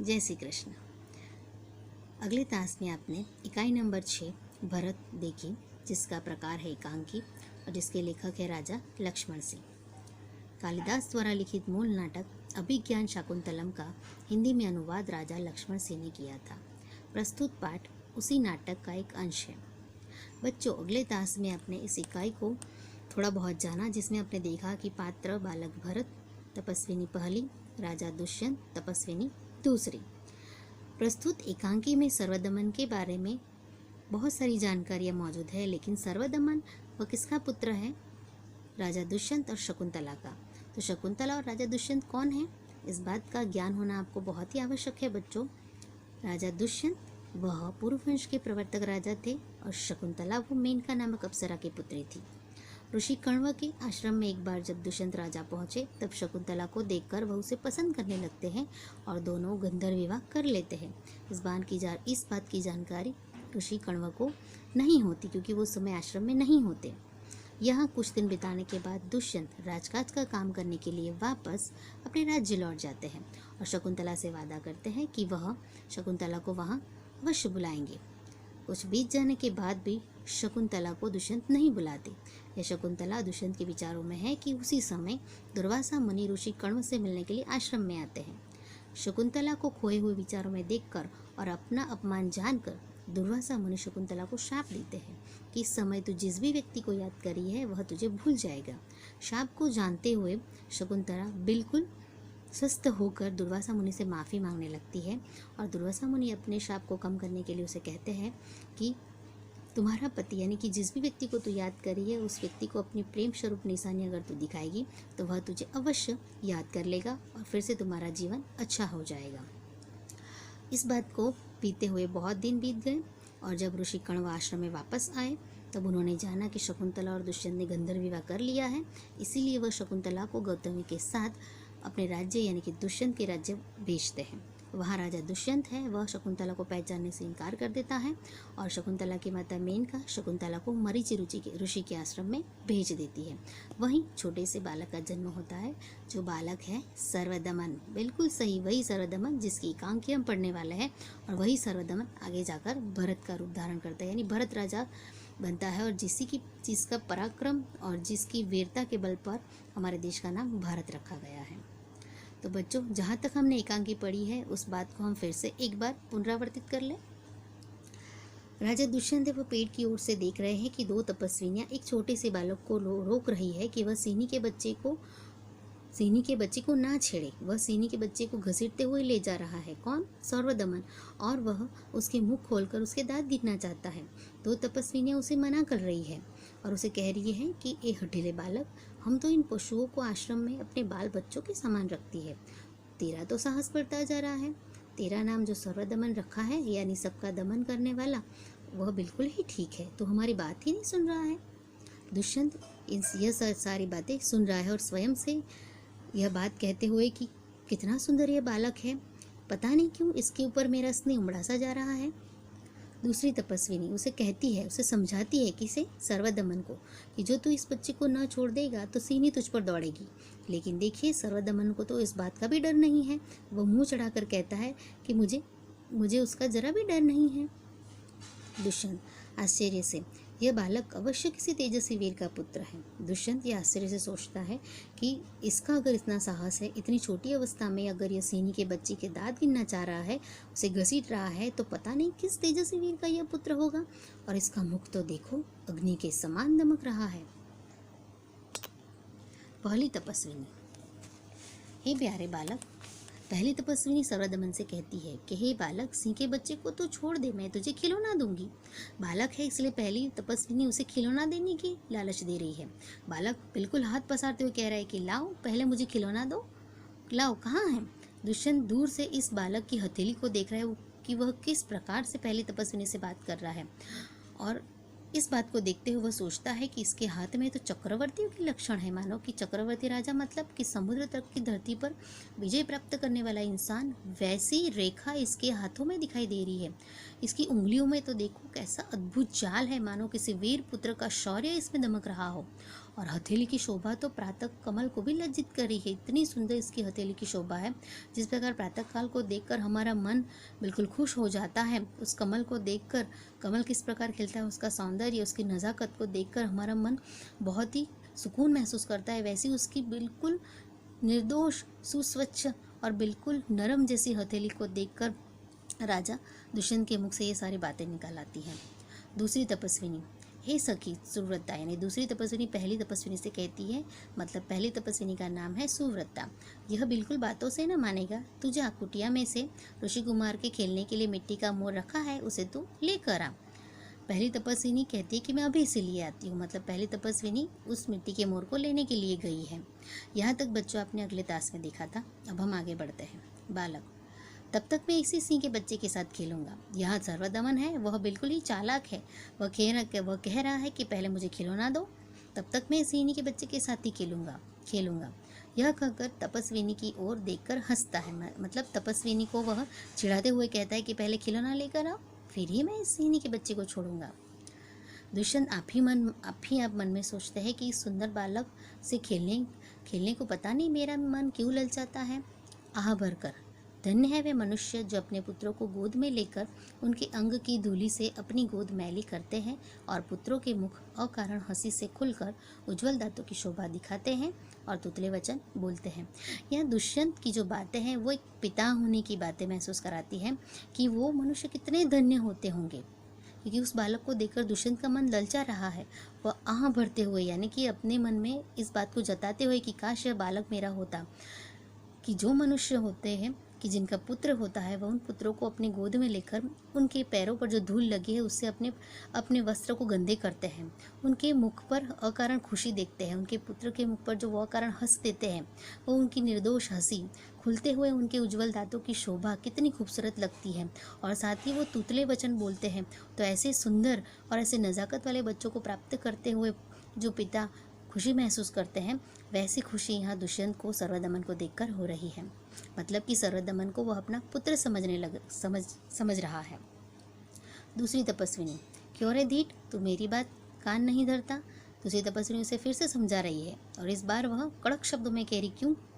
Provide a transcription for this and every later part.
जय श्री कृष्ण। अगले तास में आपने इकाई नंबर 6 भरत देखी, जिसका प्रकार है एकांकी और जिसके लेखक है राजा लक्ष्मण सिंह। कालिदास द्वारा लिखित मूल नाटक अभिज्ञान शाकुंतलम का हिंदी में अनुवाद राजा लक्ष्मण सिंह ने किया था। प्रस्तुत पाठ उसी नाटक का एक अंश है। बच्चों, अगले तास में आपने इस इकाई को थोड़ा बहुत जाना, जिसमें आपने देखा कि पात्र बालक भरत, तपस्विनी पहली, राजा दुष्यंत, तपस्विनी दूसरी। प्रस्तुत एकांकी में सर्वदमन के बारे में बहुत सारी जानकारियाँ मौजूद है, लेकिन सर्वदमन वह किसका पुत्र है? राजा दुष्यंत और शकुंतला का। तो शकुंतला और राजा दुष्यंत कौन है, इस बात का ज्ञान होना आपको बहुत ही आवश्यक है बच्चों। राजा दुष्यंत वह पूर्ववंश के प्रवर्तक राजा थे और शकुंतला वो मेनका नामक अप्सरा की पुत्री थी। ऋषि कण्व के आश्रम में एक बार जब दुष्यंत राजा पहुंचे, तब शकुंतला को देखकर वह उसे पसंद करने लगते हैं और दोनों गंधर्व विवाह कर लेते हैं। इस बात की जानकारी ऋषि कण्व को नहीं होती, क्योंकि वो समय आश्रम में नहीं होते। यहाँ कुछ दिन बिताने के बाद दुष्यंत राजकाज का काम करने के लिए वापस अपने राज्य लौट जाते हैं और शकुंतला से वादा करते हैं कि वह शकुंतला को वहाँ अवश्य बुलाएंगे। कुछ बीत जाने के बाद भी शकुंतला को दुष्यंत नहीं बुलाते। यह शकुंतला दुष्यंत के विचारों में है कि उसी समय दुर्वासा मुनि ऋषि कण्व से मिलने के लिए आश्रम में आते हैं। शकुंतला को खोए हुए विचारों में देखकर और अपना अपमान जानकर दुर्वासा मुनि शकुंतला को शाप देते हैं कि इस समय तू जिस भी व्यक्ति को याद करी है वह तुझे भूल जाएगा। शाप को जानते हुए शकुंतला बिल्कुल स्वस्थ होकर दुर्वासा मुनि से माफ़ी मांगने लगती है और दुर्वासा मुनि अपने शाप को कम करने के लिए उसे कहते हैं कि तुम्हारा पति, यानी कि जिस भी व्यक्ति को तू याद करी है, उस व्यक्ति को अपनी प्रेम स्वरूप निशानी अगर तू दिखाएगी तो वह तुझे अवश्य याद कर लेगा और फिर से तुम्हारा जीवन अच्छा हो जाएगा। इस बात को पीते हुए बहुत दिन बीत गए और जब ऋषि कण्व आश्रम में वापस आए तब उन्होंने जाना कि शकुंतला और दुष्यंत ने गंधर्व विवाह कर लिया है। इसीलिए वह शकुंतला को गौतमी के साथ अपने राज्य यानी कि दुष्यंत के राज्य भेजते हैं। वहाँ राजा दुष्यंत है, वह शकुंतला को पहचानने से इनकार कर देता है और शकुंतला की माता मेनका शकुंतला को मरीचि ऋषि के आश्रम में भेज देती है। वहीं छोटे से बालक का जन्म होता है, जो बालक है सर्वदमन। बिल्कुल सही, वही सर्वदमन जिसकी एकांकी हम पढ़ने वाले हैं, और वही सर्वदमन आगे जाकर भरत का रूप धारण करता है, यानी भरत राजा बनता है और जिसका पराक्रम और जिसकी वीरता के बल पर हमारे देश का नाम भारत रखा गया है। तो बच्चों, जहाँ तक हमने एकांकी पढ़ी है उस बात को हम फिर से एक बार पुनरावर्तित कर लें। राजा दुष्यंत वो पेड़ की ओर से देख रहे हैं कि दो तपस्विनियाँ एक छोटे से बालक को रोक रही है कि वह सीनी के बच्चे को ना छेड़े। वह सीनी के बच्चे को घसीटते हुए ले जा रहा है। कौन? सर्वदमन। और वह उसके मुंह खोलकर उसके दांत गिनना चाहता है। दो तपस्विनियाँ उसे मना कर रही है और उसे कह रही है कि ए हठीले बालक, हम तो इन पशुओं को आश्रम में अपने बाल बच्चों के समान रखती है। तेरा तो साहस बढ़ता जा रहा है। तेरा नाम जो सर्वदमन रखा है, यानी सबका दमन करने वाला, वह बिल्कुल ही ठीक है। तो हमारी बात ही नहीं सुन रहा है। दुष्यंत यह सारी बातें सुन रहा है और स्वयं से यह बात कहते हुए कि कितना सुंदर यह बालक है, पता नहीं क्यों इसके ऊपर मेरा स्नेह उमड़ा सा जा रहा है। दूसरी तपस्विनी उसे कहती है, उसे समझाती है, किसे? सर्वदमन को, कि जो तू इस बच्चे को न छोड़ देगा तो सीनी तुझ पर दौड़ेगी। लेकिन देखिए, सर्वदमन को तो इस बात का भी डर नहीं है। वह मुंह चढ़ाकर कहता है कि मुझे उसका जरा भी डर नहीं है। दुष्यंत आश्चर्य से, यह बालक अवश्य किसी तेजस्वी वीर का पुत्र है। दुष्यंत यह आश्चर्य से सोचता है कि इसका अगर इतना साहस है, इतनी छोटी अवस्था में अगर यह सीनी के बच्चे के दांत गिनना चाह रहा है, उसे घसीट रहा है, तो पता नहीं किस तेजस्वी वीर का यह पुत्र होगा। और इसका मुख तो देखो, अग्नि के समान दमक रहा है। पहली तपस्विनी, हे प्यारे बालक, पहली तपस्विनी सर्वदमन से कहती है कि हे बालक, सिंह के बच्चे को तो छोड़ दे, मैं तुझे खिलौना दूंगी। बालक है इसलिए पहली तपस्विनी उसे खिलौना देने की लालच दे रही है। बालक बिल्कुल हाथ पसारते हुए कह रहा है कि लाओ, पहले मुझे खिलौना दो, लाओ, कहाँ है? दुष्यंत दूर से इस बालक की हथेली को देख रहा है कि वह किस प्रकार से पहली तपस्विनी से बात कर रहा है, और इस बात को देखते हुए वह सोचता है कि इसके हाथ में तो चक्रवर्तियों के लक्षण है, मानो कि चक्रवर्ती राजा मतलब कि समुद्र तक की धरती पर विजय प्राप्त करने वाला इंसान, वैसी रेखा इसके हाथों में दिखाई दे रही है। इसकी उंगलियों में तो देखो कैसा अद्भुत जाल है, मानो किसी वीर पुत्र का शौर्य इसमें दमक रहा हो। और हथेली की शोभा तो प्रातः कमल को भी लज्जित कर रही है। इतनी सुंदर इसकी हथेली की शोभा है। जिस प्रकार प्रातः काल को देखकर हमारा मन बिल्कुल खुश हो जाता है, उस कमल को देखकर, कमल किस प्रकार खिलता है, उसका सौंदर्य, उसकी नज़ाकत को देखकर हमारा मन बहुत ही सुकून महसूस करता है, वैसी उसकी बिल्कुल निर्दोष, सुस्वच्छ और बिल्कुल नरम जैसी हथेली को देखकर राजा दुष्यंत के मुख से ये सारी बातें निकाल आती हैं। दूसरी तपस्विनी, हे सखी सुव्रता, यानी दूसरी तपस्विनी पहली तपस्विनी से कहती है, मतलब पहली तपस्विनी का नाम है सुव्रता, यह बिल्कुल बातों से न मानेगा। तू जा, कुटिया में से ऋषि कुमार के खेलने के लिए मिट्टी का मोर रखा है, उसे तू लेकर आ। पहली तपस्विनी कहती है कि मैं अभी इसे लिए आती हूँ, मतलब पहली तपस्विनी उस मिट्टी के मोर को लेने के लिए गई है। यहाँ तक बच्चों आपने अगले तास में देखा था। अब हम आगे बढ़ते हैं। बालक, तब तक मैं इसी सिंह के बच्चे के साथ खेलूंगा। यहाँ सर्वदमन है, वह बिल्कुल ही चालाक है। वह कह रहा है कि पहले मुझे खिलौना दो, तब तक मैं सिंह के बच्चे के साथ ही खेलूंगा। यह कहकर तपस्विनी की ओर देखकर हंसता है, मतलब तपस्विनी को वह चिढ़ाते हुए कहता है कि पहले खिलौना लेकर आओ, फिर ही मैं इस सिंह के बच्चे को छोड़ूंगा। दुष्यंत आप ही मन में सोचते हैं कि इस सुंदर बालक से खेलने को पता नहीं मेरा मन क्यों ललचाता है। आह भरकर धन्य है वे मनुष्य जो अपने पुत्रों को गोद में लेकर उनके अंग की धूलि से अपनी गोद मैली करते हैं और पुत्रों के मुख अकारण हंसी से खुलकर उज्जवल दांतों की शोभा दिखाते हैं और तुतले वचन बोलते हैं। यह दुष्यंत की जो बातें हैं वो एक पिता होने की बातें महसूस कराती हैं कि वो मनुष्य कितने धन्य होते होंगे, क्योंकि उस बालक को देखकर दुष्यंत का मन ललचा रहा है। वह आह भरते हुए, यानी कि अपने मन में इस बात को जताते हुए कि काश यह बालक मेरा होता, कि जो मनुष्य होते हैं कि जिनका पुत्र होता है वह उन पुत्रों को अपनी गोद में लेकर उनके पैरों पर जो धूल लगी है उससे अपने वस्त्र को गंदे करते हैं, उनके मुख पर अकारण खुशी देखते हैं, उनके पुत्र के मुख पर जो वो अकारण हंस देते हैं, वो उनकी निर्दोष हंसी, खुलते हुए उनके उज्जवल दांतों की शोभा कितनी खूबसूरत लगती है, और साथ ही वो तुतले वचन बोलते हैं। तो ऐसे सुंदर और ऐसे नज़ाकत वाले बच्चों को प्राप्त करते हुए जो पिता खुशी महसूस करते हैं, वैसी खुशी यहाँ दुष्यंत को सर्वदमन को देखकर हो रही है। मतलब कि सर्वदमन को वह अपना पुत्र समझ रहा है। दूसरी तपस्विनी, क्यों रे ढीठ, तू मेरी बात कान नहीं धरता। दूसरी तपस्विनी उसे फिर से समझा रही है और इस बार वह कड़क शब्दों में कह रही,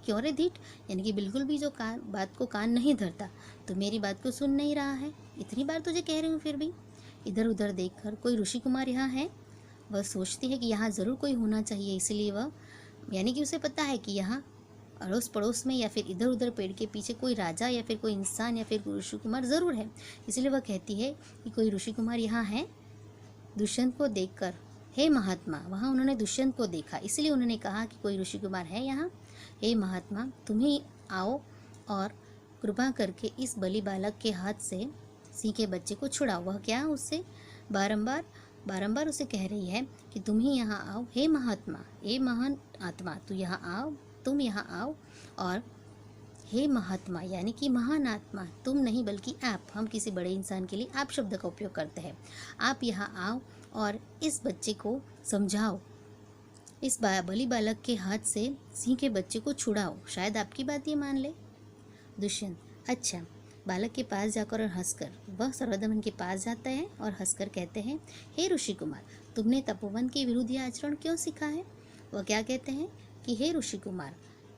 क्यों रे ढीठ, यानी कि बिल्कुल भी जो बात को कान नहीं धरता, तो मेरी बात को सुन नहीं रहा है। इतनी बार तुझे कह रही हूँ फिर भी। इधर उधर देखकर, कोई ऋषि कुमार यहाँ है? वह सोचती है कि यहाँ ज़रूर कोई होना चाहिए, इसलिए वह, यानी कि उसे पता है कि यहाँ अड़ोस पड़ोस में या फिर इधर उधर पेड़ के पीछे कोई राजा या फिर कोई इंसान या फिर कोई ऋषि कुमार ज़रूर है, इसलिए वह कहती है कि कोई ऋषि कुमार यहाँ है। दुष्यंत को देखकर, हे महात्मा, वहाँ उन्होंने दुष्यंत को देखा इसलिए उन्होंने कहा कि कोई ऋषि कुमार है यहाँ। हे महात्मा, तुम ही आओ और कृपा करके इस बलि बालक के हाथ से सिंह के बच्चे को छुड़ाओ। वह क्या उससे बारंबार उसे कह रही है कि तुम ही यहाँ आओ, हे महात्मा, हे महान आत्मा, तुम यहाँ आओ, और हे महात्मा यानी कि महान आत्मा, तुम नहीं बल्कि आप, हम किसी बड़े इंसान के लिए आप शब्द का उपयोग करते हैं। आप यहाँ आओ और इस बच्चे को समझाओ, इस बलि बालक के हाथ से सिंह के बच्चे को छुड़ाओ, शायद आपकी बात ये मान ले। दुष्यंत, अच्छा। बालक के पास जाकर और हंसकर वह सर्वदमन के पास जाता है और हंसकर कहते हैं, हे ऋषि कुमार, तुमने तपोवन के विरुद्ध यह आचरण क्यों सीखा है? वह क्या कहते हैं कि हे ऋषि कुमार,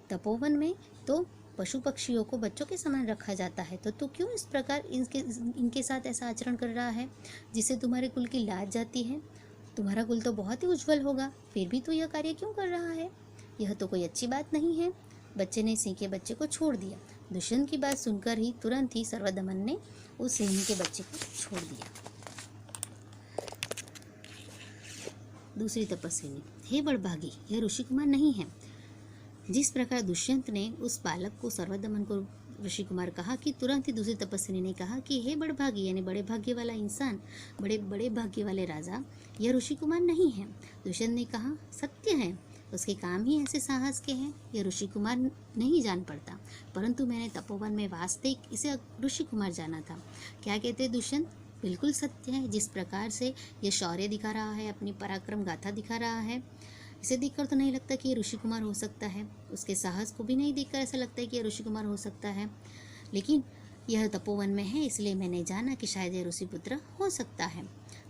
तपोवन में तो पशु पक्षियों को बच्चों के समान रखा जाता है, तो तू क्यों इस प्रकार इनके साथ ऐसा आचरण कर रहा है जिससे तुम्हारे कुल की लाज जाती है? तुम्हारा कुल तो बहुत ही उज्जवल होगा, फिर भी तू यह कार्य क्यों कर रहा है? यह तो कोई अच्छी बात नहीं है। बच्चे ने सिंह के बच्चे को छोड़ दिया। दुष्यंत की बात सुनकर ही तुरंत ही सर्वदमन ने उस सिंह के बच्चे को छोड़ दिया। दूसरी तपस्विनी, हे बड़भागी, यह ऋषि कुमार नहीं है। जिस प्रकार दुष्यंत ने उस बालक को सर्वदमन को ऋषि कुमार कहा कि तुरंत ही दूसरी तपस्विनी ने कहा कि हे बड़भागी, यानी बड़े भाग्य वाला इंसान, बड़े भाग्य वाले राजा, यह ऋषि कुमार नहीं है। दुष्यंत ने कहा, सत्य है, उसके काम ही ऐसे साहस के हैं, यह ऋषि कुमार नहीं जान पड़ता, परंतु मैंने तपोवन में वास्तविक इसे ऋषि कुमार जाना था। क्या कहते दुष्यंत? बिल्कुल सत्य है। जिस प्रकार से यह शौर्य दिखा रहा है, अपनी पराक्रम गाथा दिखा रहा है, इसे देखकर तो नहीं लगता कि ये ऋषि कुमार हो सकता है। उसके साहस को भी नहीं देखकर ऐसा लगता है कि यह ऋषि कुमार हो सकता है, लेकिन यह तपोवन में है इसलिए मैंने जाना कि शायद यह ऋषि पुत्र हो सकता है।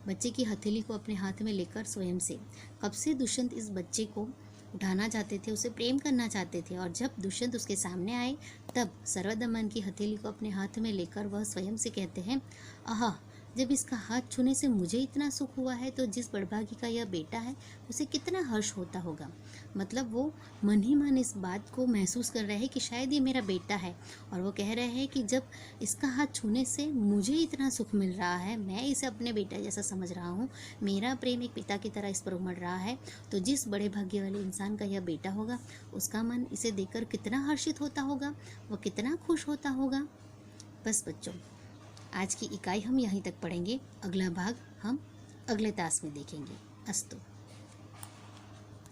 बच्चे की हथेली को अपने हाथ में लेकर स्वयं से। कब से दुष्यंत इस बच्चे को उठाना चाहते थे, उसे प्रेम करना चाहते थे, और जब दुष्यंत उसके सामने आए तब सर्वदमन की हथेली को अपने हाथ में लेकर वह स्वयं से कहते हैं, आहा, जब इसका हाथ छूने से मुझे इतना सुख हुआ है तो जिस बड़भागी का यह बेटा है उसे कितना हर्ष होता होगा। मतलब वो मन ही मन इस बात को महसूस कर रहे हैं कि शायद ये मेरा बेटा है, और वो कह रहे हैं कि जब इसका हाथ छूने से मुझे इतना सुख मिल रहा है, मैं इसे अपने बेटा जैसा समझ रहा हूँ, मेरा प्रेम एक पिता की तरह इस पर उमड़ रहा है, तो जिस बड़े भाग्य वाले इंसान का यह बेटा होगा उसका मन इसे देखकर कितना हर्षित होता होगा, वो कितना खुश होता होगा। बस बच्चों, आज की इकाई हम यहीं तक पढ़ेंगे, अगला भाग हम अगले तास में देखेंगे। अस्तु।